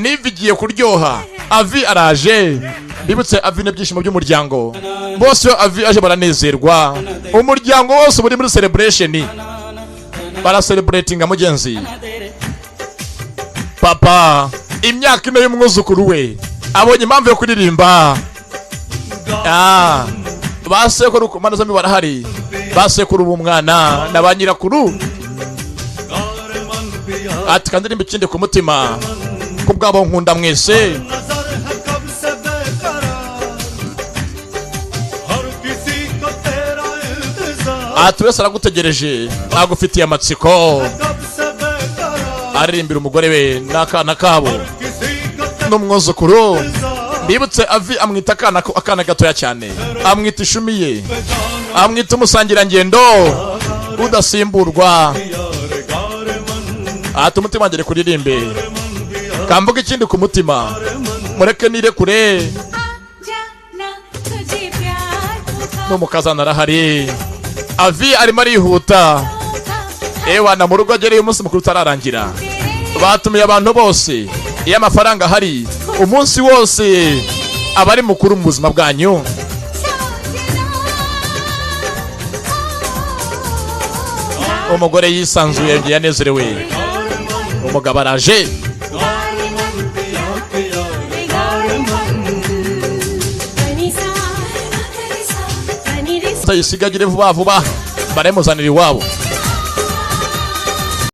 nivigiye kuryoha. Avi araje, bibutse Avi n'ibyishimo by'umuryango bose. Avi aje baranezerwa, umuryango wose buri muri celebration, bara celebratinga mugenzi. Papa imyaka ine y'umwuzukuru we abonye impamvu yo kuririmba. Basekuru kumana zami barahari, basekuru b'umwana na ba nyirakuru. Ati kandi ndirimba ikindi ku mutima kubwabo nkunda mwese. Ati wese aragutegereje agufitiye amatsiko. Aririmbira umugore we n'akana kabo n'umwuzukuru. Bibutse Avi amwita akana gatoya cyane, amwita ishumiye, amwita umusangirangendo udasimburwa. Ati umutima ngere kuririmbe, kamvuga ikindi ku mutima, mureke nirekure. N'umukazana arahari, Avi arimo arihuta. Ewana mu rugo agereye umunsi mukuru utararangira, batumiye abantu bose. Iyo amafaranga ahari umunsi wose abari mukuru mu buzima bwanyu. Umugore yisanzuye yanezerewe, umugabo araje. Tayisigagire vuba vuba baremuzanira iwabo.